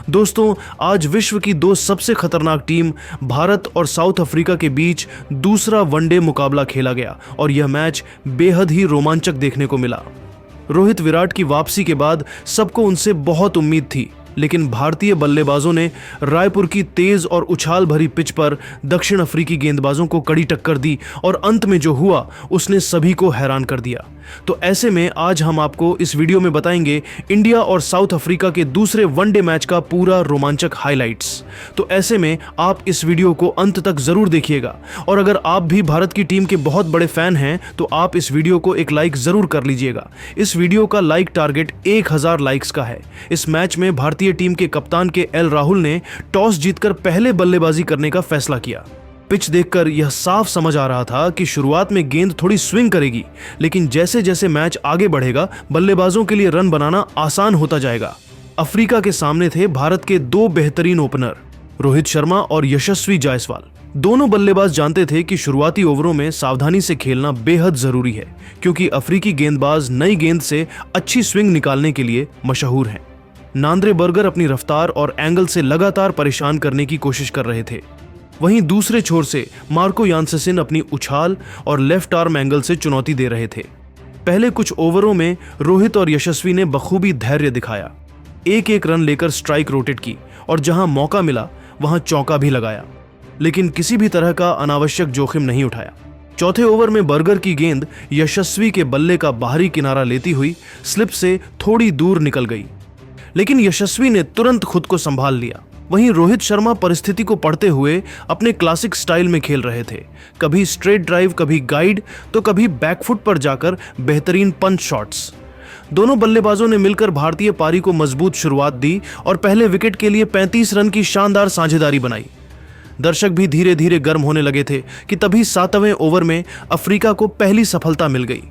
दोस्तों, आज विश्व की दो सबसे खतरनाक टीम भारत और साउथ अफ्रीका के बीच दूसरा वनडे मुकाबला खेला गया और यह मैच बेहद ही रोमांचक देखने को मिला। रोहित विराट की वापसी के बाद सबको उनसे बहुत उम्मीद थी, लेकिन भारतीय बल्लेबाजों ने रायपुर की तेज और उछाल भरी पिच पर दक्षिण अफ्रीकी गेंदबाजों को कड़ी टक्कर दी और अंत में जो हुआ उसने सभी को हैरान कर दिया। तो ऐसे में आज हम आपको इस वीडियो में बताएंगे इंडिया और साउथ अफ्रीका के दूसरे वनडे मैच का पूरा रोमांचक हाइलाइट्स। तो ऐसे में आप इस वीडियो को अंत तक जरूर देखिएगा और अगर आप भी भारत की टीम के बहुत बड़े फैन हैं तो आप इस वीडियो को एक लाइक जरूर कर लीजिएगा। इस वीडियो का लाइक टारगेट 1000 लाइक्स का है। इस मैच में भारतीय टीम के कप्तान के एल राहुल ने टॉस जीतकर पहले बल्लेबाजी करने का फैसला किया। पिच देखकर यह साफ समझ आ रहा था कि शुरुआत में गेंद थोड़ी स्विंग करेगी, लेकिन जैसे जैसे मैच आगे बढ़ेगा बल्लेबाजों के लिए रन बनाना आसान होता जाएगा। अफ्रीका के सामने थे भारत के दो बेहतरीन ओपनर रोहित शर्मा और यशस्वी जायसवाल। दोनों बल्लेबाज जानते थे कि शुरुआती ओवरों में सावधानी से खेलना बेहद जरूरी है, क्योंकि अफ्रीकी गेंदबाज नई गेंद से अच्छी स्विंग निकालने के लिए मशहूर हैं। नांद्रे बर्गर अपनी रफ्तार और एंगल से लगातार परेशान करने की कोशिश कर रहे थे। वहीं दूसरे छोर से मार्को यान्सेसिन अपनी उछाल और लेफ्ट आर्म एंगल से चुनौती दे रहे थे। पहले कुछ ओवरों में रोहित और यशस्वी ने बखूबी धैर्य दिखाया, एक एक रन लेकर स्ट्राइक रोटेट की और जहां मौका मिला वहां चौका भी लगाया, लेकिन किसी भी तरह का अनावश्यक जोखिम नहीं उठाया। चौथे ओवर में बर्गर की गेंद यशस्वी के बल्ले का बाहरी किनारा लेती हुई स्लिप से थोड़ी दूर निकल गई, लेकिन यशस्वी ने तुरंत खुद को संभाल लिया। वहीं रोहित शर्मा परिस्थिति को पढ़ते हुए अपने क्लासिक स्टाइल में खेल रहे थे, कभी स्ट्रेट ड्राइव, कभी गाइड, तो कभी बैकफुट पर जाकर बेहतरीन पंच शॉट्स। दोनों बल्लेबाजों ने मिलकर भारतीय पारी को मजबूत शुरुआत दी और पहले विकेट के लिए 35 रन की शानदार साझेदारी बनाई। दर्शक भी धीरे धीरे गर्म होने लगे थे कि तभी 7वें ओवर में अफ्रीका को पहली सफलता मिल गई।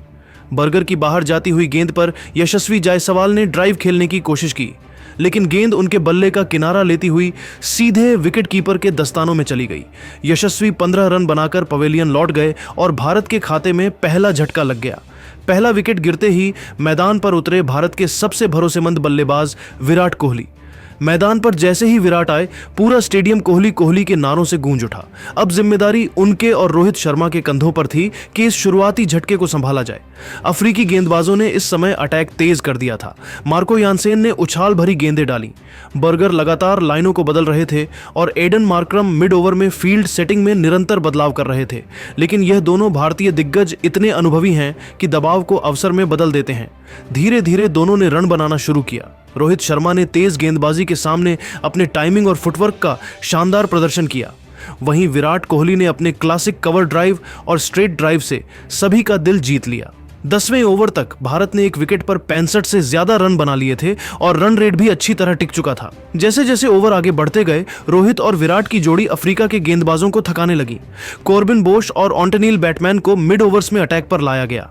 बर्गर की बाहर जाती हुई गेंद पर यशस्वी जायसवाल ने ड्राइव खेलने की कोशिश की, लेकिन गेंद उनके बल्ले का किनारा लेती हुई सीधे विकेट कीपर के दस्तानों में चली गई। यशस्वी 15 रन बनाकर पवेलियन लौट गए और भारत के खाते में पहला झटका लग गया। पहला विकेट गिरते ही मैदान पर उतरे भारत के सबसे भरोसेमंद बल्लेबाज विराट कोहली। मैदान पर जैसे ही विराट आए पूरा स्टेडियम कोहली कोहली के नारों से गूंज उठा। अब जिम्मेदारी उनके और रोहित शर्मा के कंधों पर थी कि इस शुरुआती झटके को संभाला जाए। अफ्रीकी गेंदबाजों ने इस समय अटैक तेज कर दिया था। मार्को यान्सेन ने उछाल भरी गेंदें डाली, बर्गर लगातार लाइनों को बदल रहे थे और एडन मार्करम मिड ओवर में फील्ड सेटिंग में निरंतर बदलाव कर रहे थे। लेकिन यह दोनों भारतीय दिग्गज इतने अनुभवी हैं कि दबाव को अवसर में बदल देते हैं। धीरे धीरे दोनों ने रन बनाना शुरू किया। रोहित शर्मा ने तेज गेंदबाजी के सामने अपने टाइमिंग और फुटवर्क का शानदार प्रदर्शन किया। वहीं विराट कोहली ने अपने क्लासिक कवर ड्राइव और स्ट्रेट ड्राइव से सभी का दिल जीत लिया। 10वें ओवर तक भारत ने एक विकेट पर 65 से ज्यादा रन बना लिए थे और रन रेट भी अच्छी तरह टिक चुका था। जैसे जैसे ओवर आगे बढ़ते गए रोहित और विराट की जोड़ी अफ्रीका के गेंदबाजों को थकाने लगी। कॉर्बिन बोश और ऑन्टनील बैटमैन को मिड ओवर्स में अटैक पर लाया गया,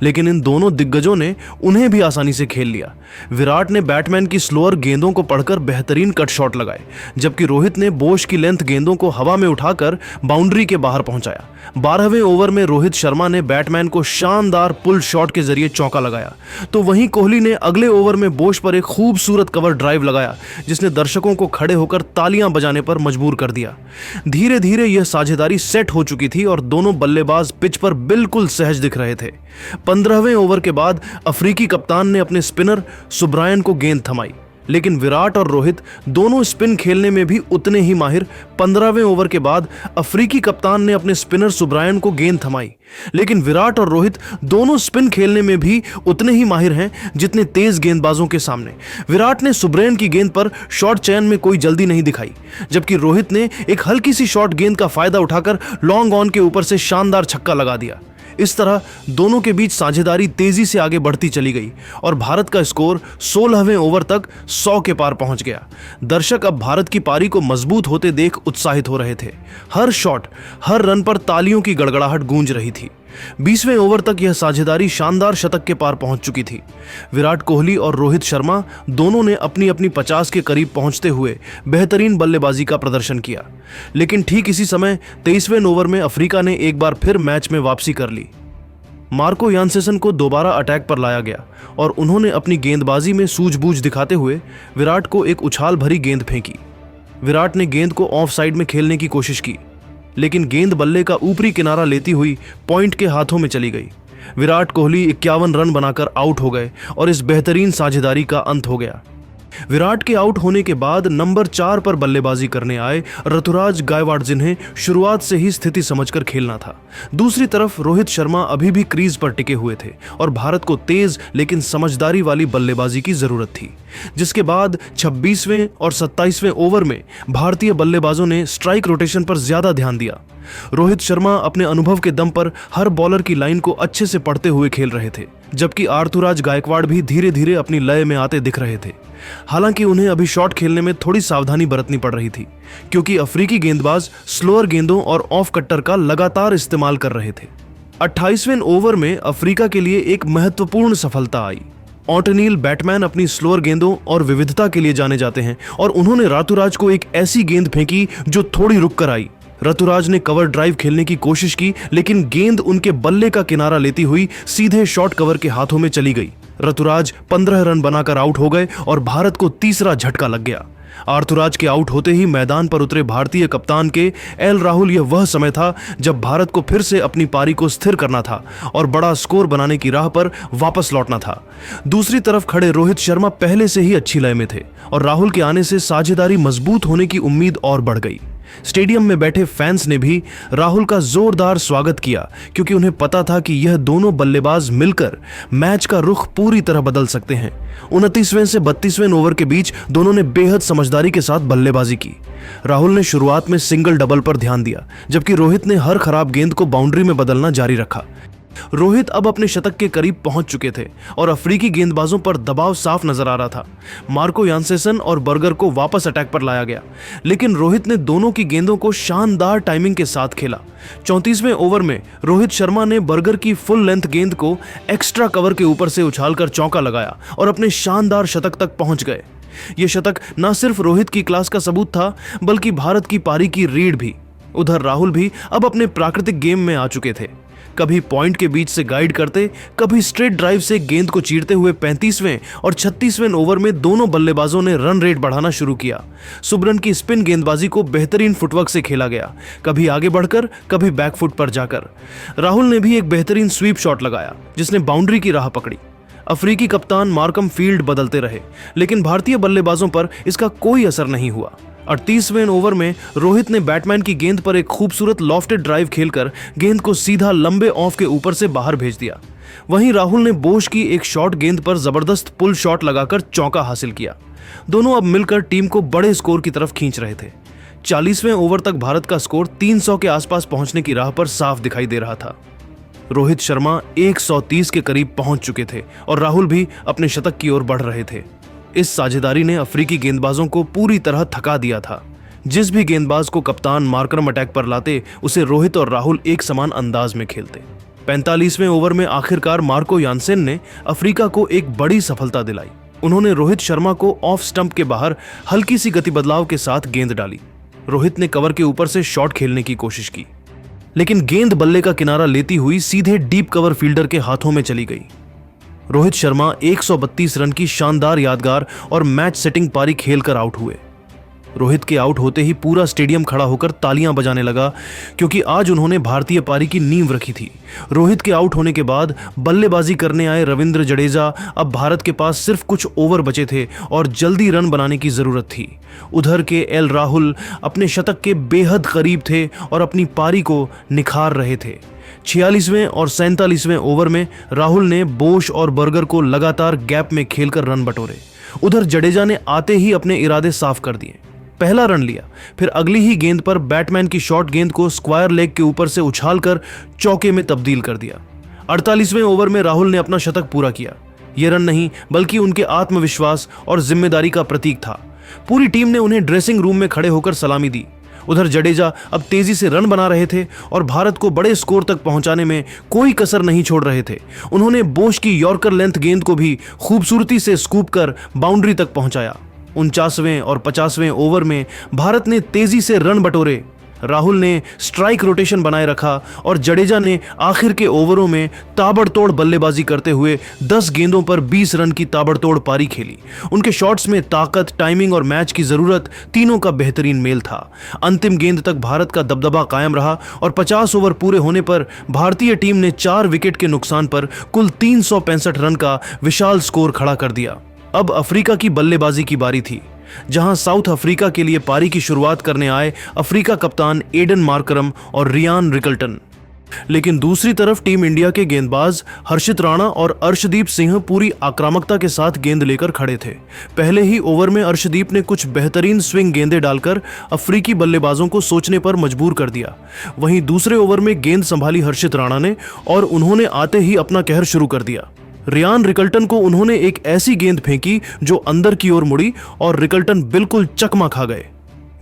लेकिन इन दोनों दिग्गजों ने उन्हें भी आसानी से खेल लिया। विराट ने बैटमैन की स्लोअर गेंदों को पढ़कर बेहतरीन कट शॉट लगाए, जबकि रोहित ने बोश की लेंथ गेंदों को हवा में उठाकर बाउंड्री के बाहर पहुंचाया। 12वें ओवर में रोहित शर्मा ने बैटमैन को शानदार पुल शॉट के जरिए चौका लगाया, तो वहीं कोहली ने अगले ओवर में बोश पर एक खूबसूरत कवर ड्राइव लगाया, जिसने दर्शकों को खड़े होकर तालियां बजाने पर मजबूर कर दिया। धीरे धीरे यह साझेदारी सेट हो चुकी थी और दोनों बल्लेबाज पिच पर बिल्कुल सहज दिख रहे थे। 15वें ओवर के बाद अफ्रीकी कप्तान ने अपने स्पिनर सुब्रायन को गेंद थमाई, लेकिन विराट और रोहित दोनों स्पिन खेलने में भी उतने ही माहिर। 15वें ओवर के बाद अफ्रीकी कप्तान ने अपने स्पिनर सुब्रायन को गेंद थमाई, लेकिन विराट और रोहित दोनों स्पिन खेलने में भी उतने ही माहिर हैं जितने तेज गेंदबाजों के सामने। विराट ने सुब्रायन की गेंद पर शॉट चयन में कोई जल्दी नहीं दिखाई, जबकि रोहित ने एक हल्की सी शॉट गेंद का फायदा उठाकर लॉन्ग ऑन के ऊपर से शानदार छक्का लगा दिया। इस तरह दोनों के बीच साझेदारी तेजी से आगे बढ़ती चली गई और भारत का स्कोर 16वें ओवर तक 100 के पार पहुंच गया। दर्शक अब भारत की पारी को मजबूत होते देख उत्साहित हो रहे थे। हर शॉट, हर रन पर तालियों की गड़गड़ाहट गूंज रही थी। 20वें ओवर तक यह साझेदारी शानदार शतक के पार पहुंच चुकी थी। विराट कोहली और रोहित शर्मा दोनों ने अपनी अपनी 50 के करीब पहुंचते हुए बेहतरीन बल्लेबाजी का प्रदर्शन किया, लेकिन ठीक इसी समय 23वें ओवर में अफ्रीका ने एक बार फिर मैच में वापसी कर ली। मार्को यानसेसन को दोबारा अटैक पर लाया गया और उन्होंने अपनी गेंदबाजी में सूझबूझ दिखाते हुए विराट को एक उछाल भरी गेंद फेंकी। विराट ने गेंद को ऑफ साइड में खेलने की कोशिश की, लेकिन गेंद बल्ले का ऊपरी किनारा लेती हुई पॉइंट के हाथों में चली गई। विराट कोहली 51 रन बनाकर आउट हो गए और इस बेहतरीन साझेदारी का अंत हो गया। विराट के आउट होने के बाद नंबर 4 पर बल्लेबाजी करने आए ऋतुराज गायकवाड़, जिन्हें शुरुआत से ही स्थिति समझकर खेलना था। दूसरी तरफ रोहित शर्मा अभी भी क्रीज पर टिके हुए थे और भारत को तेज लेकिन समझदारी वाली बल्लेबाजी की जरूरत थी, जिसके बाद 26वें और 27वें ओवर में भारतीय बल्लेबाजों ने स्ट्राइक रोटेशन पर ज्यादा ध्यान दिया। रोहित शर्मा अपने अनुभव के दम पर हर बॉलर की लाइन को अच्छे से पढ़ते हुए खेल रहे थे, जबकि ऋतुराज गायकवाड़ भी धीरे धीरे अपनी लय में आते दिख रहे थे। हालांकि उन्हें अभी शॉट खेलने में थोड़ी सावधानी बरतनी पड़ रही थी, क्योंकि अफ्रीकी गेंदबाज स्लोअर गेंदों और ऑफ कट्टर का लगातार इस्तेमाल कर रहे थे। 28वें ओवर में अफ्रीका के लिए एक महत्वपूर्ण सफलता आई। ऑटनील बैटमैन अपनी स्लोअर गेंदों और विविधता के लिए जाने जाते हैं और उन्होंने ऋतुराज को एक ऐसी गेंद फेंकी जो थोड़ी रुक कर आई। ऋतुराज ने कवर ड्राइव खेलने की कोशिश की, लेकिन गेंद उनके बल्ले का किनारा लेती हुई सीधे शॉर्ट कवर के हाथों में चली गई। ऋतुराज 15 रन बनाकर आउट हो गए और भारत को तीसरा झटका लग गया। ऋतुराज के आउट होते ही मैदान पर उतरे भारतीय कप्तान के एल राहुल। यह वह समय था जब भारत को फिर से अपनी पारी को स्थिर करना था और बड़ा स्कोर बनाने की राह पर वापस लौटना था। दूसरी तरफ खड़े रोहित शर्मा पहले से ही अच्छी लय में थे और राहुल के आने से साझेदारी मजबूत होने की उम्मीद और बढ़ गई। स्टेडियम में बैठे फैंस ने भी राहुल का जोरदार स्वागत किया, क्योंकि उन्हें पता था कि यह दोनों बल्लेबाज मिलकर मैच का रुख पूरी तरह बदल सकते हैं। 29वें से 32वें ओवर के बीच दोनों ने बेहद समझदारी के साथ बल्लेबाजी की। राहुल ने शुरुआत में सिंगल डबल पर ध्यान दिया, जबकि रोहित ने हर खराब गेंद को बाउंड्री में बदलना जारी रखा। रोहित अब अपने शतक के करीब पहुंच चुके थे और अफ्रीकी गेंदबाजों पर दबाव साफ नजर आ रहा था। मार्को यानसेसन और बर्गर को वापस अटैक पर लाया गया, लेकिन रोहित ने दोनों की गेंदों को शानदार टाइमिंग के साथ खेला। 34वें ओवर में रोहित शर्मा ने बर्गर की फुल लेंथ गेंद को एक्स्ट्रा कवर के ऊपर से उछालकर चौका लगाया और अपने शानदार शतक तक पहुंच गए। यह शतक न सिर्फ रोहित की क्लास का सबूत था, बल्कि भारत की पारी की रीढ़ भी। उधर राहुल भी अब अपने प्राकृतिक गेम में आ चुके थे। कभी पॉइंट के बीच से गाइड करते, कभी स्ट्रेट ड्राइव से गेंद को चीरते हुए 35वें और 36वें ओवर में दोनों बल्लेबाजों ने रन रेट बढ़ाना शुरू किया। सुब्रन की स्पिन गेंदबाजी को बेहतरीन फुटवर्क से खेला गया, कभी आगे बढ़कर, कभी बैकफुट पर जाकर। राहुल ने भी एक बेहतरीन स्वीप शॉट लगाया, जिसने बाउंड्री की राह पकड़ी। अफ्रीकी कप्तान मार्कम फील्ड बदलते रहे, लेकिन भारतीय बल्लेबाजों पर इसका कोई असर नहीं हुआ। 38वें ओवर में रोहित ने बैटमैन की गेंद पर एक खूबसूरत लॉफ्टेड ड्राइव खेलकर गेंद को सीधा लंबे ऑफ के ऊपर से बाहर भेज दिया। वहीं राहुल ने बोश की एक शॉर्ट गेंद पर जबरदस्त पुल शॉट लगाकर चौका हासिल किया। दोनों अब मिलकर टीम को बड़े स्कोर की तरफ खींच रहे थे। 40वें ओवर तक भारत का स्कोर 300 के आसपास पहुंचने की राह पर साफ दिखाई दे रहा था। रोहित शर्मा 130 के करीब पहुंच चुके थे और राहुल भी अपने शतक की ओर बढ़ रहे थे। इस साझेदारी ने अफ्रीकी गेंदबाजों को पूरी तरह थका दिया था। जिस भी गेंदबाज को कप्तान मार्करम अटैक पर लाते, उसे रोहित और राहुल एक समान अंदाज में खेलते। 45वें ओवर में आखिरकार मार्को यानसेन ने अफ्रीका को एक बड़ी सफलता दिलाई। उन्होंने रोहित शर्मा को ऑफ स्टंप के बाहर हल्की सी गति बदलाव के साथ गेंद डाली। रोहित ने कवर के ऊपर से शॉट खेलने की कोशिश की, लेकिन गेंद बल्ले का किनारा लेती हुई सीधे डीप कवर फील्डर के हाथों में चली गई। रोहित शर्मा 132 रन की शानदार यादगार और मैच सेटिंग पारी खेलकर आउट हुए। रोहित के आउट होते ही पूरा स्टेडियम खड़ा होकर तालियां बजाने लगा, क्योंकि आज उन्होंने भारतीय पारी की नींव रखी थी। रोहित के आउट होने के बाद बल्लेबाजी करने आए रविंद्र जडेजा। अब भारत के पास सिर्फ कुछ ओवर बचे थे और जल्दी रन बनाने की जरूरत थी। उधर के एल राहुल अपने शतक के बेहद करीब थे और अपनी पारी को निखार रहे थे। 46वें और 47वें ओवर में राहुल ने बोश और बर्गर को लगातार गैप में खेलकर रन बटोरे। उधर जडेजा ने आते ही अपने इरादे साफ कर दिए। पहला रन लिया, फिर अगली ही गेंद पर बैटमैन की शॉर्ट गेंद को स्क्वायर लेग के ऊपर से उछालकर चौके में तब्दील कर दिया। 48वें ओवर में राहुल ने अपना शतक पूरा किया। यह रन नहीं, बल्कि उनके आत्मविश्वास और जिम्मेदारी का प्रतीक था। पूरी टीम ने उन्हें ड्रेसिंग रूम में खड़े होकर सलामी दी। उधर जडेजा अब तेजी से रन बना रहे थे और भारत को बड़े स्कोर तक पहुंचाने में कोई कसर नहीं छोड़ रहे थे। उन्होंने बोश की यॉर्कर लेंथ गेंद को भी खूबसूरती से स्कूप कर बाउंड्री तक पहुंचाया। 49वें और 50वें ओवर में भारत ने तेजी से रन बटोरे। राहुल ने स्ट्राइक रोटेशन बनाए रखा और जडेजा ने आखिर के ओवरों में ताबड़तोड़ बल्लेबाजी करते हुए 10 गेंदों पर 20 रन की ताबड़तोड़ पारी खेली। उनके शॉट्स में ताकत, टाइमिंग और मैच की जरूरत तीनों का बेहतरीन मेल था। अंतिम गेंद तक भारत का दबदबा कायम रहा और 50 ओवर पूरे होने पर भारतीय टीम ने 4 विकेट के नुकसान पर कुल 365 रन का विशाल स्कोर खड़ा कर दिया। अब अफ्रीका की बल्लेबाजी की बारी थी, जहां साउथ अफ्रीका के लिए पारी की शुरुआत करने आए अफ्रीका कप्तान एडन मार्करम और रियान रिकल्टन। लेकिन दूसरी तरफ टीम इंडिया के गेंदबाज हर्षित राणा और अर्शदीप सिंह पूरी आक्रामकता के साथ गेंद लेकर खड़े थे। पहले ही ओवर में अर्शदीप ने कुछ बेहतरीन स्विंग गेंदें डालकर अफ्रीकी बल्लेबाजों को सोचने पर मजबूर कर दिया। वहीं दूसरे ओवर में गेंद संभाली हर्षित राणा ने और उन्होंने आते ही अपना कहर शुरू कर दिया। रियान रिकल्टन को उन्होंने एक ऐसी गेंद फेंकी जो अंदर की ओर मुड़ी और रिकल्टन बिल्कुल चकमा खा गए।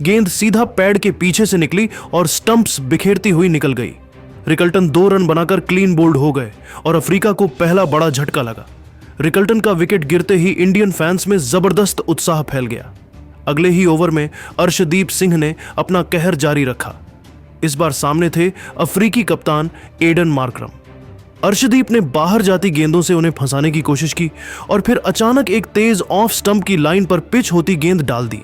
गेंद सीधा पैड के पीछे से निकली और स्टंप्स बिखेरती हुई निकल गई। रिकल्टन 2 रन बनाकर क्लीन बोल्ड हो गए और अफ्रीका को पहला बड़ा झटका लगा। रिकल्टन का विकेट गिरते ही इंडियन फैंस में जबरदस्त उत्साह फैल गया। अगले ही ओवर में अर्शदीप सिंह ने अपना कहर जारी रखा। इस बार सामने थे अफ्रीकी कप्तान एडन मार्करम। अर्शदीप ने बाहर जाती गेंदों से उन्हें फंसाने की कोशिश की और फिर अचानक एक तेज ऑफ स्टंप की लाइन पर पिच होती गेंद डाल दी।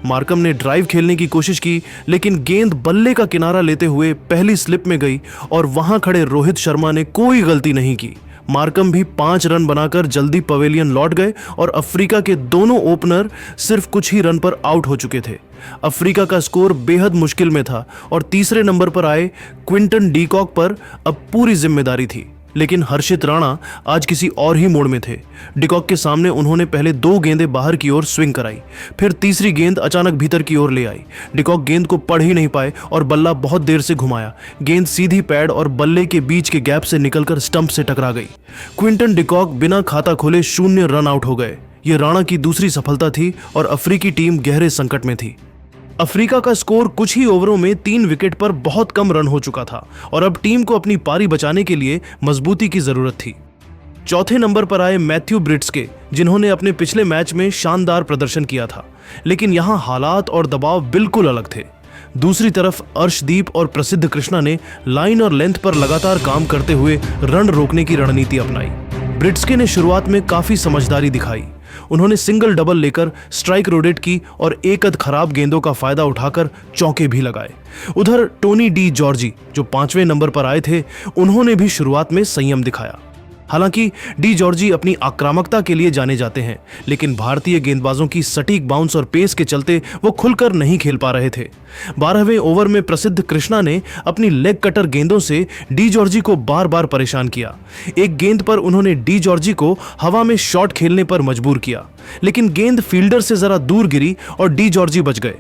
मार्करम ने ड्राइव खेलने की कोशिश की, लेकिन गेंद बल्ले का किनारा लेते हुए पहली स्लिप में गई और वहां खड़े रोहित शर्मा ने कोई गलती नहीं की। मार्करम भी 5 रन बनाकर जल्दी पवेलियन लौट गए और अफ्रीका के दोनों ओपनर सिर्फ कुछ ही रन पर आउट हो चुके थे। अफ्रीका का स्कोर बेहद मुश्किल में था और तीसरे नंबर पर आए क्विंटन डीकॉक पर अब पूरी जिम्मेदारी थी। लेकिन हर्षित राणा आज किसी और ही मोड़ में थे। डिकॉक के सामने उन्होंने पहले 2 गेंदें बाहर की ओर स्विंग कराई, फिर तीसरी गेंद अचानक भीतर की ओर ले आई। डिकॉक गेंद को पढ़ ही नहीं पाए और बल्ला बहुत देर से घुमाया। गेंद सीधी पैड और बल्ले के बीच के गैप से निकलकर स्टंप से टकरा गई। क्विंटन डिकॉक बिना खाता खोले 0 रन आउट हो गए। ये राणा की दूसरी सफलता थी और अफ्रीकी टीम गहरे संकट में थी। अफ्रीका का स्कोर कुछ ही ओवरों में 3 विकेट पर बहुत कम रन हो चुका था और अब टीम को अपनी पारी बचाने के लिए मजबूती की जरूरत थी। चौथे नंबर पर आए मैथ्यू ब्रिट्सके, जिन्होंने अपने पिछले मैच में शानदार प्रदर्शन किया था, लेकिन यहां हालात और दबाव बिल्कुल अलग थे। दूसरी तरफ अर्शदीप और प्रसिद्ध कृष्णा ने लाइन और लेंथ पर लगातार काम करते हुए रन रोकने की रणनीति अपनाई। ब्रिट्सके ने शुरुआत में काफी समझदारी दिखाई। उन्होंने सिंगल डबल लेकर स्ट्राइक रोटेट की और एक अद खराब गेंदों का फायदा उठाकर चौके भी लगाए। उधर टोनी डी जॉर्जी, जो 5वें नंबर पर आए थे, उन्होंने भी शुरुआत में संयम दिखाया। हालांकि डी जॉर्जी अपनी आक्रामकता के लिए जाने जाते हैं, लेकिन भारतीय गेंदबाजों की सटीक बाउंस और पेस के चलते वो खुलकर नहीं खेल पा रहे थे। 12वें ओवर में प्रसिद्ध कृष्णा ने अपनी लेग कटर गेंदों से डी जॉर्जी को बार बार परेशान किया। एक गेंद पर उन्होंने डी जॉर्जी को हवा में शॉट खेलने पर मजबूर किया, लेकिन गेंद फील्डर से जरा दूर गिरी और डी जॉर्जी बच गए,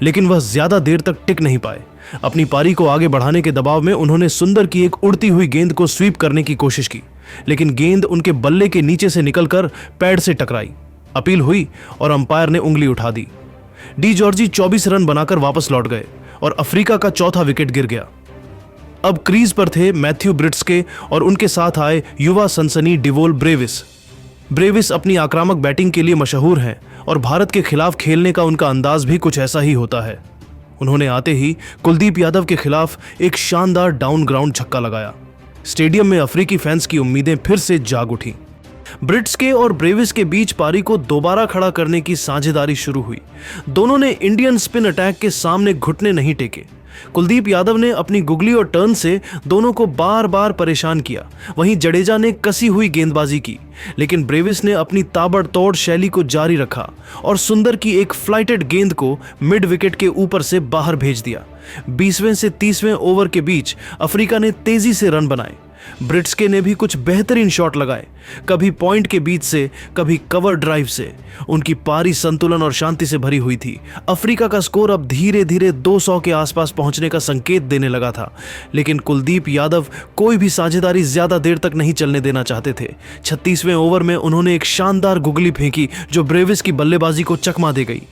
लेकिन वह ज्यादा देर तक टिक नहीं पाए। अपनी पारी को आगे बढ़ाने के दबाव में उन्होंने सुंदर की एक उड़ती हुई गेंद को स्वीप करने की कोशिश की, लेकिन गेंद उनके बल्ले के नीचे से निकलकर पैड से टकराई। अपील हुई और अंपायर ने उंगली उठा दी। डी जॉर्जी 24 रन बनाकर वापस लौट गए और अफ्रीका का चौथा विकेट गिर गया। अब क्रीज पर थे मैथ्यू ब्रिट्सके और उनके साथ आए युवा सनसनी डिवोल ब्रेविस। ब्रेविस अपनी आक्रामक बैटिंग के लिए मशहूर हैं और भारत के खिलाफ खेलने का उनका अंदाज भी कुछ ऐसा ही होता है। उन्होंने आते ही कुलदीप यादव के खिलाफ एक शानदार डाउन ग्राउंड छक्का लगाया। स्टेडियम में अफ्रीकी फैंस की उम्मीदें फिर से जाग उठी। ब्रिट्सके और ब्रेविस के बीच पारी को दोबारा खड़ा करने की साझेदारी शुरू हुई। दोनों ने इंडियन स्पिन अटैक के सामने घुटने नहीं टेके। कुलदीप यादव ने अपनी गुगली और टर्न से दोनों को बार बार परेशान किया। वहीं जडेजा ने कसी हुई गेंदबाजी की, लेकिन ब्रेविस ने अपनी ताबड़तोड़ शैली को जारी रखा और सुंदर की एक फ्लाइटेड गेंद को मिड विकेट के ऊपर से बाहर भेज दिया। 20वें से 30वें ओवर के बीच अफ्रीका ने तेजी से रन बनाए। ब्रिट्सके ने भी कुछ बेहतरीन शॉट लगाए, कभी पॉइंट के बीच से, कभी कवर ड्राइव से। उनकी पारी संतुलन और शांति से भरी हुई थी। अफ्रीका का स्कोर अब धीरे धीरे 200 के आसपास पहुंचने का संकेत देने लगा था, लेकिन कुलदीप यादव कोई भी साझेदारी ज्यादा देर तक नहीं चलने देना चाहते थे। 36वें ओवर में उन्होंने एक शानदार गुगली फेंकी जो ब्रेविस की बल्लेबाजी को चकमा दे गई।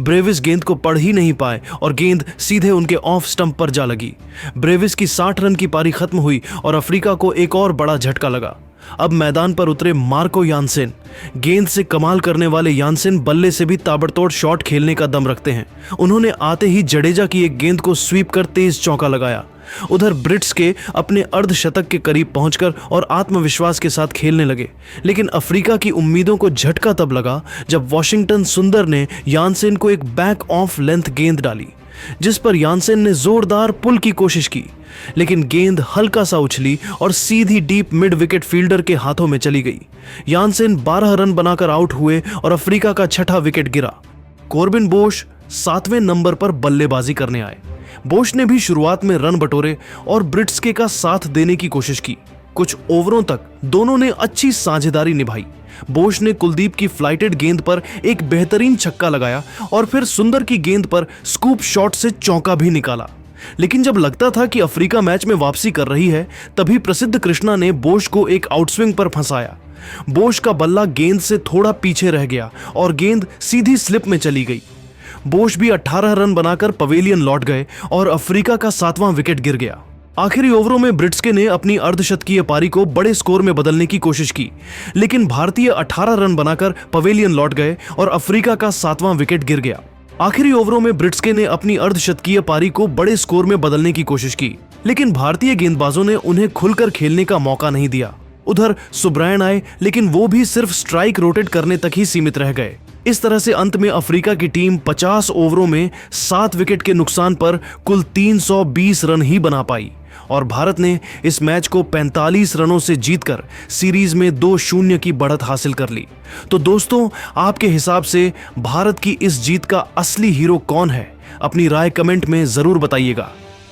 ब्रेविस गेंद को पढ़ ही नहीं पाए और गेंद सीधे उनके ऑफ स्टंप पर जा लगी। ब्रेविस की 60 रन की पारी खत्म हुई और अफ्रीका को एक और बड़ा झटका लगा। अब मैदान पर उतरे मार्को यानसेन। गेंद से कमाल करने वाले यानसेन बल्ले से भी ताबड़तोड़ शॉट खेलने का दम रखते हैं। उन्होंने आते ही जडेजा की एक गेंद को स्वीप कर तेज चौका लगाया। उधर ब्रिट्स के अपने अर्धशतक के करीब पहुंचकर और आत्मविश्वास के साथ खेलने लगे, लेकिन अफ्रीका की उम्मीदों को झटका तब लगा जब वॉशिंगटन सुंदर ने यानसेन को एक बैक ऑफ लेंथ गेंद डाली, जिस पर यानसेन ने जोरदार पुल की कोशिश की, लेकिन गेंद हल्का सा उछली और सीधी डीप मिड विकेट फील्डर के हाथों में चली गई। यानसेन 12 रन बनाकर आउट हुए और अफ्रीका का छठा विकेट गिरा। कॉर्बिन बोश 7वें नंबर पर बल्लेबाजी करने आए। बोश ने भी शुरुआत में रन बटोरे और ब्रिट्सके का साथ देने की कोशिश की। कुछ ओवरों तक दोनों ने अच्छी साझेदारी निभाई। बोश ने कुलदीप की फ्लाइटेड गेंद पर एक बेहतरीन छक्का लगाया और फिर सुंदर की गेंद पर स्कूप शॉट से चौका भी निकाला। लेकिन जब लगता था कि अफ्रीका मैच में वापसी कर रही है, तभी प्रसिद्ध कृष्णा ने बोश को एक आउटस्विंग पर फंसाया। बोश का बल्ला गेंद से थोड़ा पीछे रह गया और गेंद सीधी स्लिप में चली गई। बोश भी 18 रन बनाकर पवेलियन लौट गए और अफ्रीका का 7वां विकेट गिर गया। आखिरी ओवरों में ब्रिट्सके ने अपनी अर्धशतकीय पारी को बड़े स्कोर में बदलने की कोशिश की, लेकिन भारतीय 18 रन बनाकर पवेलियन लौट गए और अफ्रीका का 7वां विकेट गिर गया। आखिरी ओवरों में ब्रिट्सके ने अपनी अर्धशतकीय पारी को बड़े स्कोर में बदलने की कोशिश की, लेकिन भारतीय गेंदबाजों ने उन्हें खुलकर खेलने का मौका नहीं दिया। उधर सुब्रायन आए, लेकिन वो भी सिर्फ स्ट्राइक रोटेट करने तक ही सीमित रह गए। इस तरह से अंत में अफ्रीका की टीम 50 ओवरों में 7 विकेट के नुकसान पर कुल 320 रन ही बना पाई और भारत ने इस मैच को 45 रनों से जीतकर सीरीज में 2-0 की बढ़त हासिल कर ली। तो दोस्तों, आपके हिसाब से भारत की इस जीत का असली हीरो कौन है? अपनी राय कमेंट में जरूर बताइएगा।